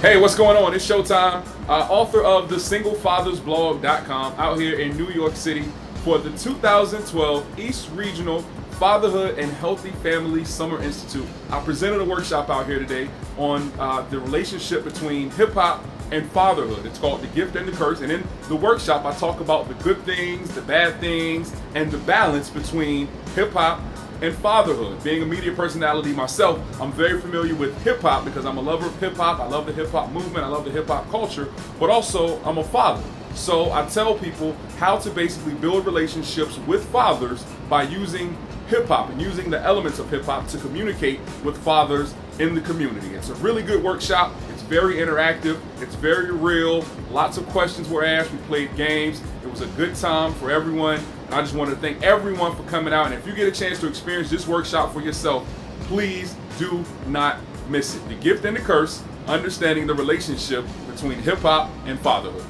Hey, what's going on? It's Showtime, author of the SingleFathersBlog.com, out here in New York City for the 2012 East Regional Fatherhood and Healthy Family Summer Institute. I presented a workshop out here today on the relationship between hip-hop and fatherhood. It's called The Gift and the Curse, and in the workshop I talk about the good things, the bad things, and the balance between hip-hop and fatherhood. Being a media personality myself, I'm very familiar with hip-hop because I'm a lover of hip-hop. I love the hip-hop movement, I love the hip-hop culture, but also I'm a father. So I tell people how to basically build relationships with fathers by using hip-hop and using the elements of hip-hop to communicate with fathers in the community. It's a really good workshop. It's very interactive. It's very real. Lots of questions were asked. We played games. It was a good time for everyone. And I just want to thank everyone for coming out. And if you get a chance to experience this workshop for yourself, please do not miss it. The Gift and the Curse, understanding the relationship between hip-hop and fatherhood.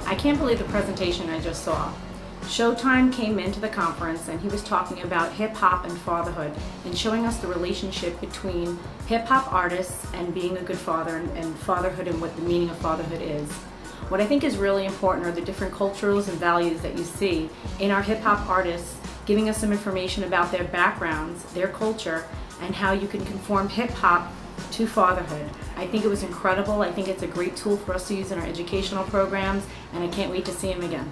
I can't believe the presentation I just saw. Showtime came into the conference and he was talking about hip-hop and fatherhood and showing us the relationship between hip-hop artists and being a good father and fatherhood and what the meaning of fatherhood is. What I think is really important are the different cultures and values that you see in our hip-hop artists, giving us some information about their backgrounds, their culture, and how you can conform hip-hop to fatherhood. I think it was incredible. I think it's a great tool for us to use in our educational programs, and I can't wait to see him again.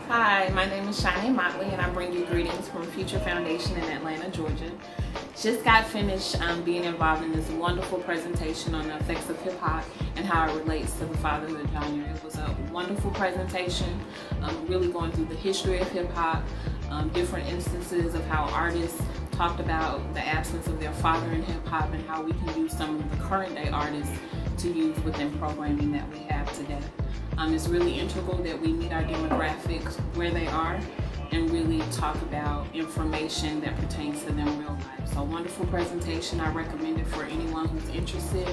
Hi, my name is Shanae Motley and I bring you greetings from Future Foundation in Atlanta, Georgia. Just got finished being involved in this wonderful presentation on the effects of hip hop and how it relates to the fatherhood genre. It was a wonderful presentation, really going through the history of hip hop, different instances of how artists talked about the absence of their father in hip hop and how we can use some of the current day artists to use within programming that we have today. It's really integral that we meet our demographics where they are and really talk about information that pertains to them in real life. So wonderful presentation. I recommend it for anyone who's interested.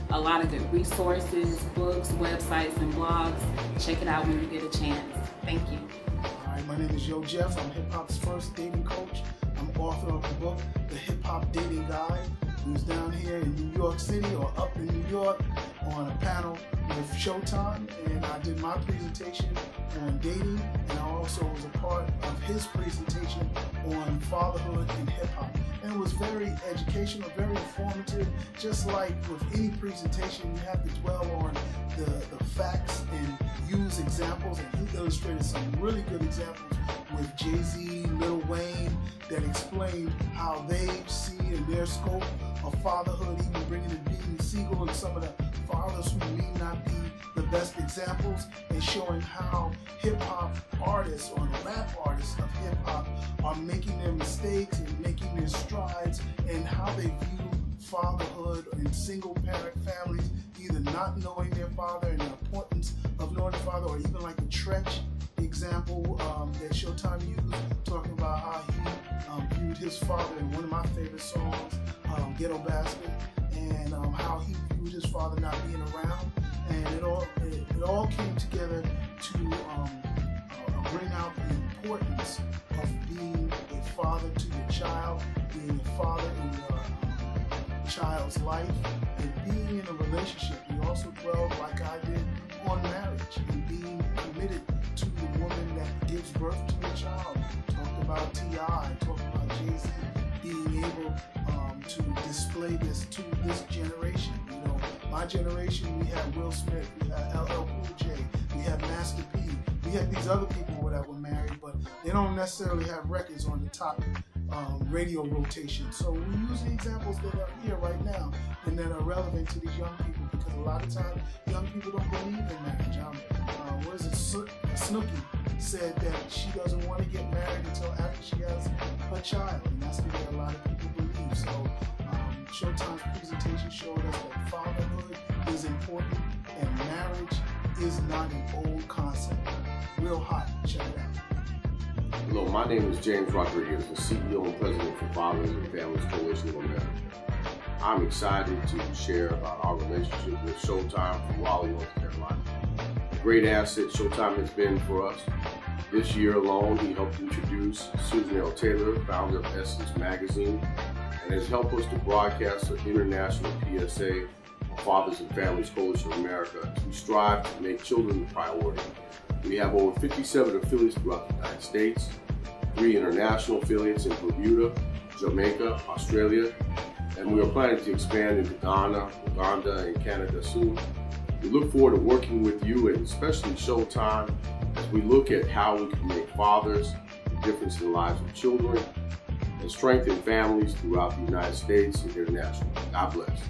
A lot of good resources, books, websites, and blogs. Check it out when you get a chance. Thank you. All right, my name is Yo Jeff. I'm hip hop's first dating coach. I'm author of the book, The Hip Hop Dating Guide. Who's down here in New York City or up in New York on a panel with Showtime, and I did my presentation on dating, and I also was a part of his presentation on fatherhood and hip-hop. And it was very educational, very informative. Just like with any presentation, you have to dwell on the facts and use examples, and he illustrated some really good examples with Jay-Z, Lil Wayne, that explained how they see in their scope of fatherhood, even bringing in Beanie Siegel and some of the fathers who may not be the best examples, and showing how hip-hop artists or rap artists of hip-hop are making their mistakes and making their strides, and how they view fatherhood and single-parent families, either not knowing their father and the importance of knowing their father, or even like the Tretch example that Showtime used, talking about how he viewed his father in one of my favorite songs, Ghetto Basket, and how he viewed his father not being around, and it all came together to bring out the importance of being a father to your child, being a father in your child's life, and being in a relationship. We also dwelled, like I did, on marriage and being committed to the woman that gives birth to a child. Talked about T.I., talked about Jay-Z being able to display this to this generation. You know, my generation, we had Will Smith, we had LL Cool J, we had Master P, we had these other people that were married, but they don't necessarily have records on the top radio rotation. So we use the examples that are here right now and that are relevant to these young people, because a lot of times young people don't believe in marriage. What is it? Snooki said that she doesn't want to get married until after she has a child, and that's the way a lot of people believe. So Showtime's presentation showed us that fatherhood is important and marriage is not an old concept. Real hot. Check it out. Hello, my name is James Rodriguez, the CEO and President for Fathers and Families Coalition of America. I'm excited to share about our relationship with Showtime from Raleigh, North Carolina. A great asset Showtime has been for us. This year alone, he helped introduce Susan L. Taylor, founder of Essence Magazine, and has helped us to broadcast an international PSA on Fathers and Families Coalition of America to strive to make children a priority. We have over 57 affiliates throughout the United States, 3 international affiliates in Bermuda, Jamaica, Australia, and we are planning to expand into Ghana, Uganda, and Canada soon. We look forward to working with you, and especially Showtime, as we look at how we can make fathers a difference in the lives of children and strengthen families throughout the United States and internationally. God bless.